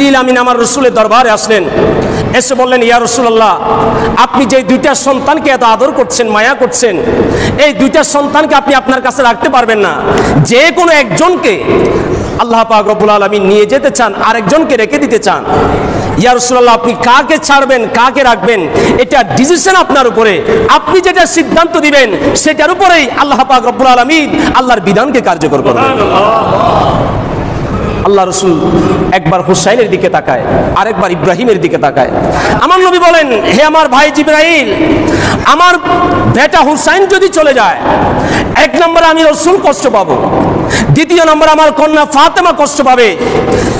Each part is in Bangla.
জিবরিল আমিন আমার রাসূলের দরবারে আসলেন, এসে বললেন, ইয়া রাসূলুল্লাহ, আপনি যে দুইটা সন্তানকে এত আদর করছেন, মায়া করছেন, এই দুইটা সন্তানকে আপনি আপনার কাছে রাখতে পারবেন না। যে কোনো একজনকে আল্লাহ পাক রব্বুল আলামিন নিয়ে যেতে চান, আরেকজনকে রেখে দিতে চান। ইয়া রাসূলুল্লাহ, আপনি কাকে ছাড়বেন, কাকে রাখবেন, এটা ডিসিশন আপনার উপরে। আপনি যেটা সিদ্ধান্ত দিবেন সেটার উপরেই আল্লাহ পাক রব্বুল আলামিন আল্লাহর বিধানকে কার্যকর করবেন। আল্লাহ রসুল একবার হুসাইনের দিকে তাকায়, আরেকবার ইব্রাহিমের দিকে তাকায়। আমার নবী বলেন, হে আমার ভাই জিবরাইল, আমার বেটা হুসাইন যদি চলে যায়, এক নম্বরে আমি রসুল কষ্ট পাবো, দ্বিতীয় নম্বরে আমার কন্যা ফাতেমা কষ্ট পাবে,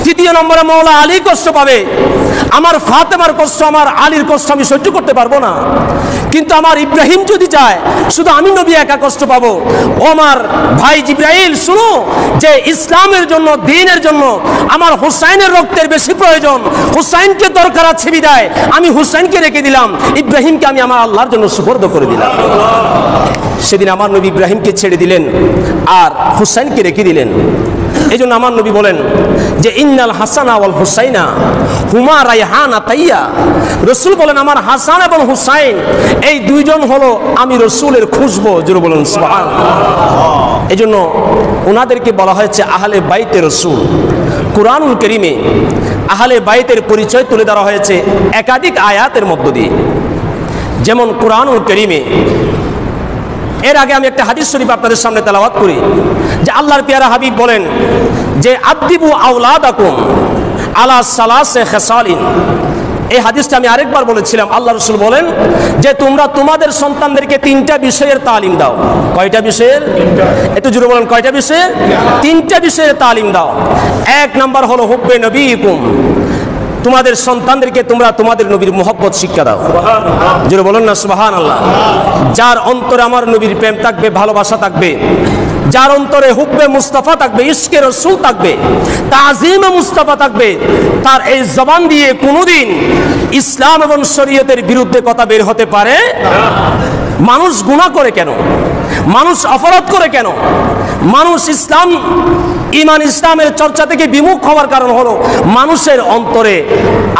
তৃতীয় নম্বরে মওলা আলী কষ্ট পাবে। আমার ফাতেমার কষ্ট, আমার আলীর কষ্ট আমি সহ্য করতে পারবো না। কিন্তু আমার ইব্রাহিম যদি যায়, শুধু আমি নবী একা কষ্ট পাবো। ও আমার ভাই জিবরাইল, শুনো যে ইসলামের জন্য, দ্বীনের জন্য আমার হুসাইনের রক্তের বেশি প্রয়োজন। হুসাইনকে দরকার আছে বিদায় আমি হুসাইনকে রেখে দিলাম, ইব্রাহিমকে আমি আমার আল্লাহর জন্য সুপর্দ করে দিলাম। সেদিন আমার নবী ইব্রাহিমকে ছেড়ে দিলেন আর হুসাইনকে রেখে দিলেন। এই জন্য আমার নবী বলেন যে ইন্নাল হাসানা ওয়াল হুসাইনা হুমা রায়হানা তাইয়া। রসুল বলেন, আমার হাসান এবং হুসাইন এই দুইজন হলো আমি রসুলের খুশবু। জোরে বলুন সুবহানাল্লাহ। এই জন্য ওনাদেরকে বলা হয়েছে আহলে বাইতে রসুল। কুরআনুল কারীমে আহলে বাইতের পরিচয় তুলে ধরা হয়েছে একাধিক আয়াতের মধ্য দিয়ে। যেমন কুরআনুল কারীমে, এর আগে আমি একটা হাদিস শরীফ আপনাদের সামনে তেলাওয়াত করি যে আল্লাহর পেয়ারা হাবিব বলেন যে আদিবু আওলাদাকুম আলা সালাসে খিসালিন। এই হাদিসটা আমি আরেকবার বলেছিলাম। আল্লাহ রাসূল বলেন যে তোমরা তোমাদের সন্তানদেরকে তিনটা বিষয়ের তালিম দাও। কয়টা বিষয়ের? একটু জোরে বলেন, কয়টা বিষয়ের? তিনটা বিষয়ের তালিম দাও। এক নাম্বার হলো হুব্বে নবীকুম, তোমাদের সন্তানদেরকে তোমরা তোমাদের নবীর মুহাব্বত শিক্ষা দাও। জোরে বলেন না সুবহানাল্লাহ। যার অন্তরে আমার নবীর প্রেম থাকবে, ভালোবাসা থাকবে, যার অন্তরে হুব্বে মুস্তাফা থাকবে, ইশকে রাসূল থাকবে, তাজিমে মুস্তাফা থাকবে, তার এই জবান দিয়ে কোনোদিন ইসলাম এবং শরীয়তের বিরুদ্ধে কথা বের হতে পারে না। মানুষ গুনাহ করে কেন? মানুষ অপরাধ করে কেন? মানুষ ইসলাম, ঈমান, ইসলামের চর্চা থেকে বিমুখ হওয়ার কারণ হলো মানুষের অন্তরে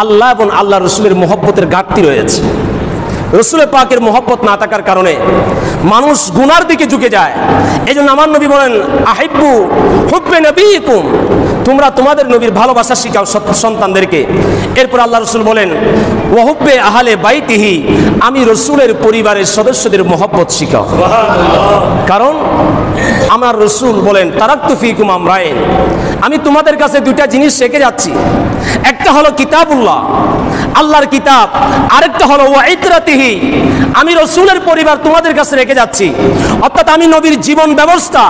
আল্লাহ এবং আল্লাহ রসুলের মুহাব্বতের ঘাটতি রয়েছে। রসুলের পাকের মুহাব্বত না থাকার কারণে মানুষ গুনার দিকে ঝুঁকে যায়। এই জন্য আমার নবী বলেন আহিব্বু হুব্বে নবীকুম, তোমরা তোমাদের নবীর ভালোবাসা শিখাও সন্তানদেরকে। এরপর আল্লাহ রসুল বলেন ওয়াহুব্বে আহলে বাইতিহি, আমি রসুলের পরিবারের সদস্যদের মুহাব্বত শিখাও। কারণ আমার রসুল বলেন তারাক্তু ফীকুম আমরাইন, আমি তোমাদের কাছে দুইটা জিনিস রেখে যাচ্ছি। একটা হলো কিতাবুল্লাহ, আল্লাহর কিতাব, আরেকটা হলো ওয়াইতরাতিহি, আমি রসুলের পরিবার তোমাদের কাছে রেখে যাচ্ছি। অর্থাৎ আমি নবীর জীবন ব্যবস্থা,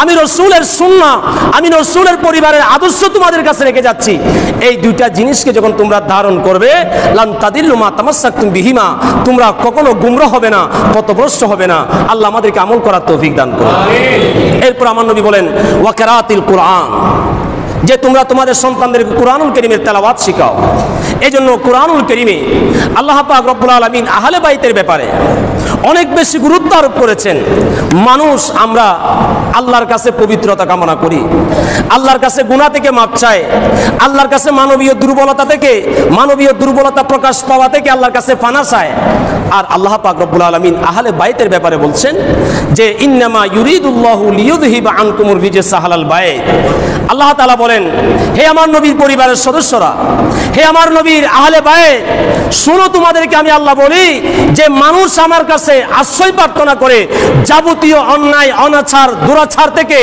আমি রসুলের সুন্নাহ, আমি রসুলের পরিবারের আদর্শ তোমাদের কাছে রেখে যাচ্ছি। এই দুইটা জিনিসকে যখন তোমরা ধারণ করবে, লান তাদিল্লু মা তামাসসাকতুম বিহিমা, তোমরা কখনো গুমরাহ হবে না, পথভ্রষ্ট হবে না। আল্লাহ আমাদেরকে আমল করার তৌফিক দান করুন। এরপর আমার নবী বলেন ওয়া কিরাআতিল কুরআন, যে তোমরা তোমাদের সন্তানদেরকে কুরআনুল কারীমের তেলাওয়াত শিখাও। এই জন্য কুরআনুল কারীমে আল্লাহ পাক রব্বুল আলামিন আহলে বাইতের ব্যাপারে অনেক বেশি গুরুত্ব আরোপ করেছেন। মানুষ আমরা আল্লাহর কাছে পবিত্রতা কামনা করি, আল্লাহর কাছে গুনাহ থেকে মাপ চাই, আল্লাহর কাছে মানবীয় দুর্বলতা প্রকাশ পাওয়া থেকে আল্লাহর কাছে পানা চায়। আর আল্লাহ পাক রব্বুল আলামিন আহলে বাইতের ব্যাপারে বলছেন যে ইন্নামা ইউরিদুল্লাহু লিইয়ুযহিবা আনকুমুর রিজসা আহলাল বাইত। আল্লাহ তাআলা বলেন হে আমার নবীর পরিবারের সদস্যরা, হে আমার নবীর আহলে বাইত, শুনো তোমাদেরকে আমি আল্লাহ বলি যে মানুষ আমার কাছে আশ্রয় প্রার্থনা করে যাবতীয় অন্যায়, অনাচার, দুরাচার থেকে,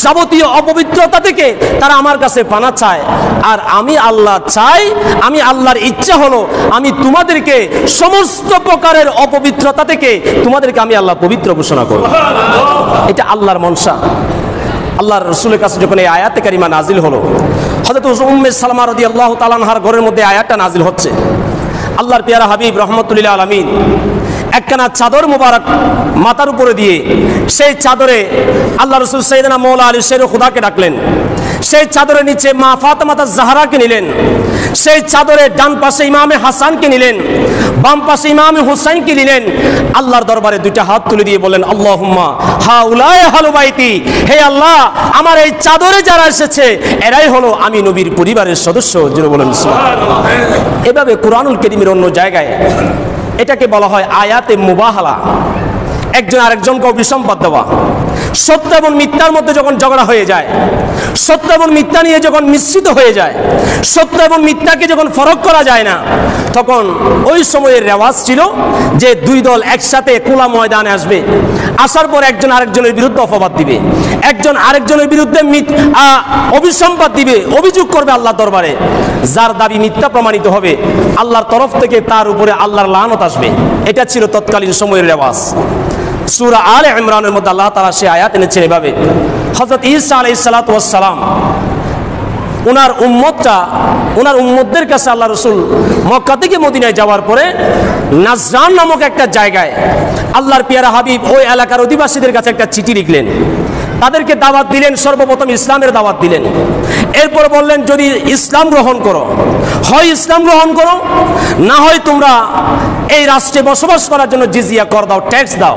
যাবতীয় অপবিত্রতা থেকে তারা আমার কাছে পানা চায়। আর আমি আল্লাহ চাই, আমি আল্লাহর ইচ্ছা হলো আমি তোমাদেরকে সমস্ত প্রকারের অপবিত্রতা থেকে তোমাদেরকে আমি আল্লাহ পবিত্র ঘোষণা করব। এটা আল্লাহর মনসা। আল্লাহর রাসূলের কাছে যখন এই আয়াতে কারিমা নাজিল হলো, হযরত উম্মে সালামা রাদিয়াল্লাহু তাআলা আনহার ঘরের মধ্যে আয়াতটা নাজিল হচ্ছে। আল্লাহর পেয়ারা হাবিব রহমতুল্লাহ আলামিন একখানা চাদর মুবারক মাথার উপরে দিয়ে সেই চাদরে আল্লাহ রাসূল সাইয়েদনা মাওলা আলী শের খুদাকে ডাকলেন। সেই চাদরের নিচে মা ফাতেমা জাহরাকে নিলেন, সেই চাদরের ডান পাশে ইমামে হাসানকে নিলেন, বাম পাশে ইমামে হুসাইনকে নিলেন। আল্লাহর দরবারে দুইটা হাত তুলে দিয়ে বলেন, আল্লাহুম্মা হাউলাই আহলু বাইতি, হে আল্লাহ আমার এই চাদরে যারা এসেছে এরাই হলো আমি নবীর পরিবারের সদস্য। জোরে বলেন সুবহানাল্লাহ। এভাবে কুরআনুল কারীমের অন্য জায়গায় এটাকে বলা হয় আয়াতে মুবাহালা, একজন আরেকজনকে অভিসম্পাদ দেওয়া। সত্য এবং মিথ্যার মধ্যে যখন ঝগড়া হয়ে যায়, সত্য এবং মিথ্যা নিয়ে যখন মিশ্রিত হয়ে যায়, সত্য এবং মিথ্যাকে যখন ফরক করা যায় না, তখন ওই সময়ের রেওয়াজ ছিল যে দুই দল একসাথে খোলা ময়দানে আসবে, আসার পর একজন আরেকজনের বিরুদ্ধে অপবাদ দিবে, একজন আরেকজনের বিরুদ্ধে অভিসম্পাদ দিবে, অভিযোগ করবে আল্লাহর দরবারে। যার দাবি মিথ্যা প্রমাণিত হবে আল্লাহর তরফ থেকে তার উপরে আল্লাহর লানত আসবে। এটা ছিল তৎকালীন সময়ের রেওয়াজ। সূরা আলে ইমরানের মধ্যে আল্লাহ তাআলা সে আয়াত এনেছেন এভাবে। হযরত ঈসা আলাইহিস সালাতু ওয়াস সালাম ওনার উম্মতদের কাছে আল্লাহ রাসূল মক্কা থেকে মদিনায় যাওয়ার পরে নাজরান নামক একটা জায়গায় আল্লাহর পেয়ারা হাবিব ওই এলাকার অধিবাসীদের কাছে একটা চিঠি লিখলেন, তাদেরকে দাওয়াত দিলেন। সর্বপ্রথম ইসলামের দাওয়াত দিলেন, এরপর বললেন যদি ইসলাম গ্রহণ করো, হয় ইসলাম গ্রহণ করো, না হয় তোমরা এই রাষ্ট্রে বসবাস করার জন্য জিজিয়া কর দাও, ট্যাক্স দাও,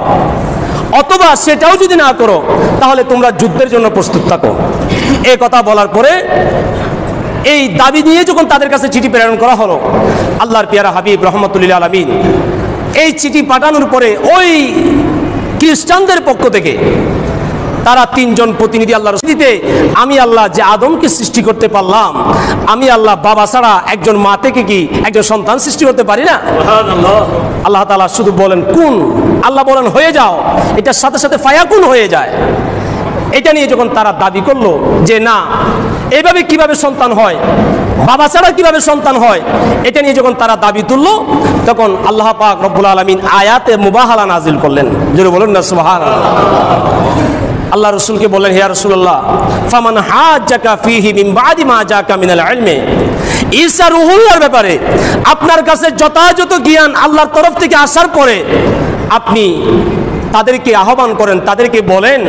অথবা সেটাও যদি না করো তাহলে তোমরা যুদ্ধের জন্য প্রস্তুত থাকো। এই কথা বলার পরে এই দাবি নিয়ে যখন তাদের কাছে চিঠি প্রেরণ করা হলো, আল্লাহর পেয়ারা হাবিব রাহমাতুল লিল আলামিন এই চিঠি পাঠানোর পরে ওই খ্রিস্টানদের পক্ষ থেকে তারা তিনজন প্রতিনিধি আল্লাহর দিতে, আমি আল্লাহ যে আদমকে সৃষ্টি করতে পারলাম, আমি আল্লাহ বাবা ছাড়া একজন মা থেকে কি একজন সন্তান সৃষ্টি করতে পারি না? আল্লাহ তাআলা শুধু বলেন কুন, আল্লাহ বলেন হয়ে যাও, এটার সাথে সাথে ফায়াকুন হয়ে যায়। এটা নিয়ে যখন তারা দাবি করলো যে না এইভাবে কিভাবে সন্তান হয়, বাবা ছাড়া কিভাবে সন্তান হয়, এটা নিয়ে যখন তারা দাবি তুললো, তখন আল্লাহ পাক রব্বুল আলামিন আয়াতে মুবাহালা নাজিল করলেন। জোরে বলুন না সুবহানাল্লাহ। আল্লাহ রাসূলকে বললেন, হে রাসূলুল্লাহ ফামান হাজ্জাকা ফীহি মিন বাদি মা জাকা মিনাল ইলমি, ঈসা রূহুল্লাহর ব্যাপারে আপনার কাছে যথাযথ জ্ঞান আল্লাহর তরফ থেকে আসার পরে আপনি তাদেরকে আহ্বান করেন, তাদেরকে বলেন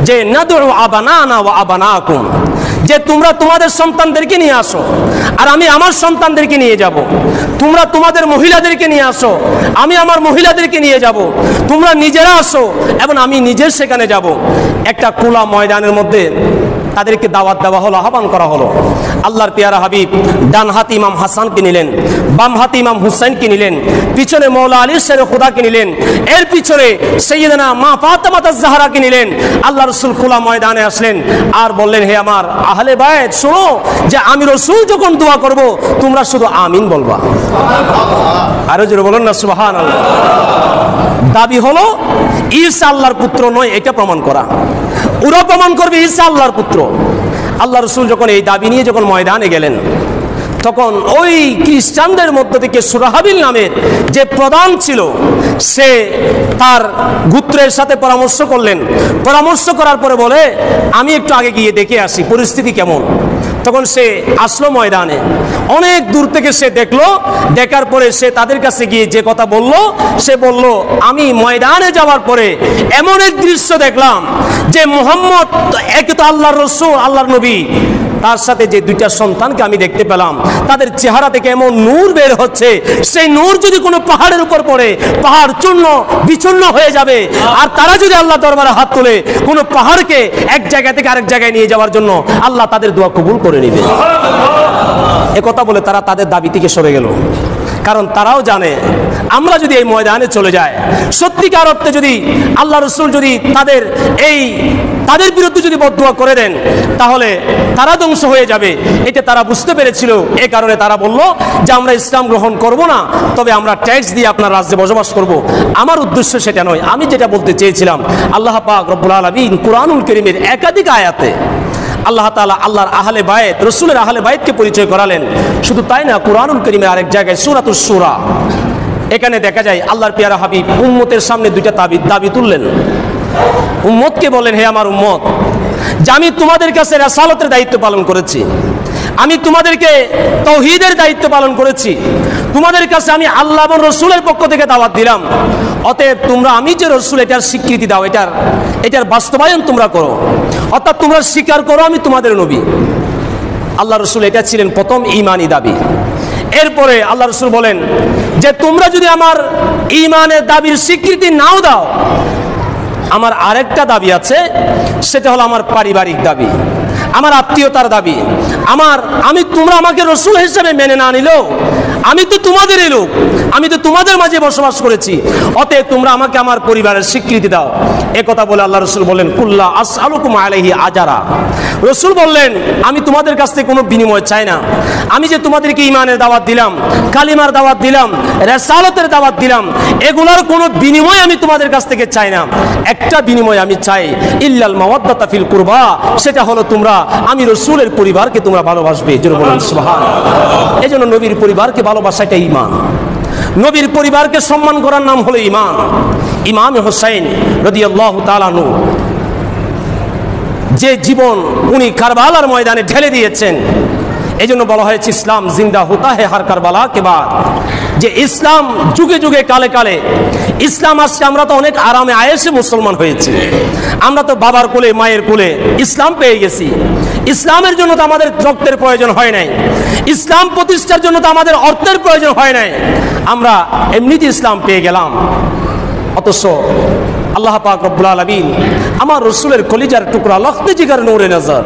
যে নাদউ আবানানা ওয়া আবানাকুম, যে তোমরা তোমাদের সন্তানদেরকে নিয়ে আসো আর আমি আমার সন্তানদেরকে নিয়ে যাব, তোমরা তোমাদের মহিলাদেরকে নিয়ে আসো, আমি আমার মহিলাদেরকে নিয়ে যাব, তোমরা নিজেরা আসো এবং আমি নিজে সেখানে যাব। একটা খোলা ময়দানের মধ্যে তাদেরকে দাওয়াত দেওয়া হলো, আহ্বান করা হলো। আল্লাহর পেয়ারা হাবিব ডান হাতে ইমাম হাসানকে নিলেন, বাম হাতে ইমাম হুসাইনকে নিলেন, পিছনে মৌলা আলী শের খুদাকে নিলেন, এর পিছনে সাইয়্যিদানা মা ফাতেমা জাহরাকে নিলেন। আল্লাহ রাসূল খোলা ময়দানে আসলেন আর বললেন, হে আমার আহলে বাইত শোনো, যে আমি রাসূল যখন দোয়া করব তোমরা শুধু আমিন বলবা। আরো জোরে বলুন না সুবহানাল্লাহ। দাবি হলো ঈসা আল্লাহর পুত্র নয়, এটা প্রমাণ করা। ওরা প্রমাণ করবে ঈসা আল্লাহর পুত্র। আল্লাহ রাসূল যখন এই দাবি নিয়ে যখন ময়দানে গেলেন, তখন ওই খ্রিস্টানদের মধ্য থেকে সুরাহাবিল নামের যে প্রধান ছিল, সে তার গোত্রের সাথে পরামর্শ করলেন। পরামর্শ করার পরে বলে, আমি একটু আগে গিয়ে দেখে আসি পরিস্থিতি কেমন। তখন সে আসলো ময়দানে, অনেক দূর থেকে সে দেখলো, দেখার পরে সে তাদের কাছে গিয়ে যে কথা বলল, সে বলল আমি ময়দানে যাওয়ার পরে এমন এক দৃশ্য দেখলাম যে মুহাম্মদ এক তো আল্লাহর রাসূল, আল্লাহর নবী, তার সাথে যে দুইটা সন্তানকে আমি দেখতে পেলাম, তাদের চেহারা থেকে এমন নূর বের হচ্ছে, সেই নূর যদি কোনো পাহাড়ের উপর পড়ে পাহাড় চূর্ণ বিচূর্ণ হয়ে যাবে, আর তারা যদি আল্লাহ দরবারে হাত তোলে কোনো পাহাড়কে এক জায়গা থেকে আরেক জায়গায় নিয়ে যাওয়ার জন্য আল্লাহ তাদের দোয়া কবুল করে নেবে। একথা বলে তারা তাদের দাবি থেকে সরে গেল, কারণ তারাও জানে আমরা যদি এই ময়দানে চলে যাই, সত্যিকার অর্থে যদি আল্লাহ রাসূল যদি তাদের বিরুদ্ধে যদি বদদুয়া করে দেন, তাহলে তারা ধ্বংস হয়ে যাবে। এটা তারা বুঝতে পেরেছিল। এই কারণে তারা বলল যে আমরা ইসলাম গ্রহণ করব না, তবে আমরা ট্যাক্স দিয়ে আপনার রাজ্যে বসবাস করব। আমার উদ্দেশ্য সেটা নয়। আমি যেটা বলতে চেয়েছিলাম, আল্লাহ পাক রব্বুল আলামিন কুরআনুল কারীমের একাধিক আয়াতে আল্লাহ তাআলা আল্লাহর আহলে বাইত, রাসূলের আহলে বাইতকে পরিচয় করালেন। শুধু তাই না, কুরআনুল কারীমের আরেক জায়গায় সূরাতুশ শূরা, এখানে দেখা যায় আল্লাহর পেয়ারা হাবিব উম্মতের সামনে দুইটা দাবি তুললেন। উম্মতকে বলেন, হে আমার উম্মত, যে আমি তোমাদের কাছে রাসালাতের দায়িত্ব পালন করেছি, আমি তোমাদেরকে তাওহীদের দায়িত্ব পালন করেছি, তোমাদের কাছে আমি আল্লাহ এবং রাসূলের পক্ষ থেকে দাওয়াত দিলাম। অতএব তোমরা আমি যে রাসূল এটার স্বীকৃতি দাও, এটার বাস্তবায়ন তোমরা করো, অর্থাৎ তোমরা স্বীকার করো আমি তোমাদের নবী। আল্লাহ রসুল এটা ছিলেন প্রথম ঈমানি দাবি। এরপরে আল্লাহ রসুল বলেন যে তোমরা যদি আমার ঈমানের দাবির স্বীকৃতি নাও দাও, আমার আরেকটা দাবি আছে, সেটা হলো আমার পারিবারিক দাবি, আমার আত্মীয়তার দাবি। তোমরা আমাকে রসুল হিসেবে মেনে না নিলেও আমি তো তোমাদেরই লোক, আমি তো তোমাদের মাঝে বসবাস করেছি, অতএব তোমরা আমাকে আমার পরিবারের স্বীকৃতি দাও। একথা বলে আল্লাহ রসুল বলেন কুল্লা আসআলুকুম আলাইহি আজারা। রসুল বললেন আমি তোমাদের কাছ থেকে কোনো বিনিময় চাই না। আমি যে তোমাদেরকে ঈমানের দাওয়াত দিলাম, কালিমার দাওয়াত দিলাম, রিসালাতের দাওয়াত দিলাম, এগুলোর কোনো বিনিময় আমি তোমাদের কাছ থেকে চাই না। একটা বিনিময় আমি চাই, ইল্লাল মাওয়াদ্দাতা ফিল কুরবা, সেটা হলো তোমরা আমি রসুলের পরিবারকে তোমরা ভালোবাসবে। জোরে বলুন সুবহানাল্লাহ। এজন্য নবীর পরিবারকে ভালোবাসাটা ঈমান, নবীর পরিবারকে সম্মান করার নাম হলো ঈমান। ইমাম হুসাইন রাদিয়াল্লাহু তাআলা আনহু যে জীবন উনি কারবালার ময়দানে ঢেলে দিয়েছেন, এজন্য বলা হয়েছে ইসলাম জিন্দা হোতা হে হার কারবালা কে বাদ। যে ইসলাম যুগে যুগে কালে কালে ইসলাম আসছে। আমরা তো অনেক আরামে আয়েসে মুসলমান হয়েছি, আমরা তো বাবার কোলে মায়ের কোলে ইসলাম পেয়ে গেছি। ইসলামের জন্য তো আমাদের রক্তের প্রয়োজন হয় নাই, ইসলাম প্রতিষ্ঠার জন্য তো আমাদের অর্থের প্রয়োজন হয় নাই, আমরা এমনিতে ইসলাম পেয়ে গেলাম। অথচ আল্লাহ পাক রব্বুল আলামিন আমার রসুলের কলিজার টুকরা লখতে জিগার নূরে নজর,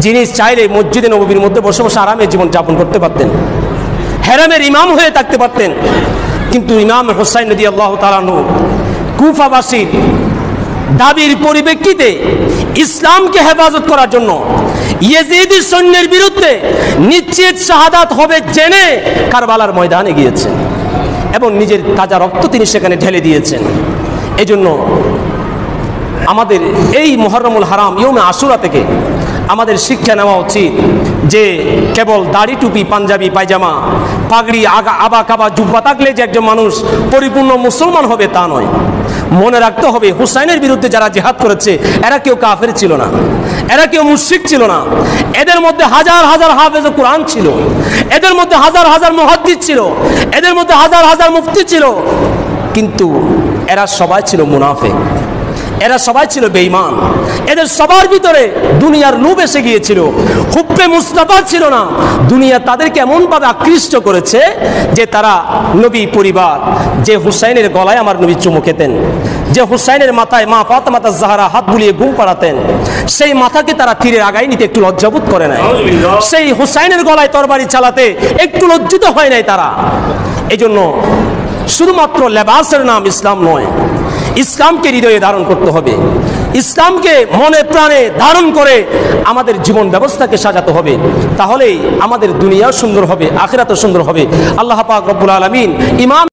যিনি চাইলে মসজিদে নববীর মধ্যে বসে বসে আরামে জীবন যাপন করতে পারতেন, হেরামের ইমাম হয়ে থাকতে পারতেন, কিন্তু ইমাম হুসাইন রাদিয়াল্লাহু তাআলা আনহু কুফাবাসীর দাবির পরিপ্রেক্ষিতে ইসলামকে হেফাজত করার জন্য ইয়েজিদি সৈন্যের বিরুদ্ধে নিশ্চিত শাহাদাত হবে জেনে কারবালার ময়দানে গিয়েছেন এবং নিজের তাজা রক্ত তিনি সেখানে ঢেলে দিয়েছেন। এজন্য আমাদের এই মুহররমুল হারাম ইয়মে আশুরা থেকে আমাদের শিক্ষা নেওয়া উচিত যে কেবল দাড়ি টুপি পাঞ্জাবি পায়জামা পাগড়ি আবা কাবা জুব্বা থাকলে যে একজন মানুষ পরিপূর্ণ মুসলমান হবে তা নয়। মনে রাখতে হবে হুসাইনের বিরুদ্ধে যারা জিহাদ করেছে এরা কেউ কাফের ছিল না, এরা কেউ মুশরিক ছিল না। এদের মধ্যে হাজার হাজার হাফেজে কোরআন ছিল, এদের মধ্যে হাজার হাজার মুহাদ্দিস ছিল, এদের মধ্যে হাজার হাজার মুফতি ছিল, কিন্তু এরা সবাই ছিল মুনাফিক, এরা সবাই ছিল বেঈমান। এদের সবার ভিতরে দুনিয়ার লোভ এসে গিয়েছিল, হুব্বে মুস্তাফা ছিল না। দুনিয়া তাদেরকে এমনভাবে আকৃষ্ট করেছে যে তারা নবী পরিবার, যে হুসাইনের গলায় আমার নবী চুমু খেতেন, যে হুসাইনের মাথায় মা ফাতেমা জাহরা হাত বুলিয়ে ঘুম পাড়াতেন, সেই মাথাকে তারা তীরের আগায় নিতে একটু লজ্জাবোধ করে নাই। সেই হুসাইনের গলায় তরবারি চালাতে একটু লজ্জিত হয় নাই তারা। এজন্য শুধুমাত্র লেবাসের নাম ইসলাম নয়, ইসলামকে হৃদয়ে ধারণ করতে হবে, ইসলামকে মনে প্রাণে ধারণ করে আমাদের জীবন ব্যবস্থাকে সাজাতে হবে। তাহলেই আমাদের দুনিয়াও সুন্দর হবে, আখিরাতও সুন্দর হবে। আল্লাহ পাক রব্বুল আলামিন ইমাম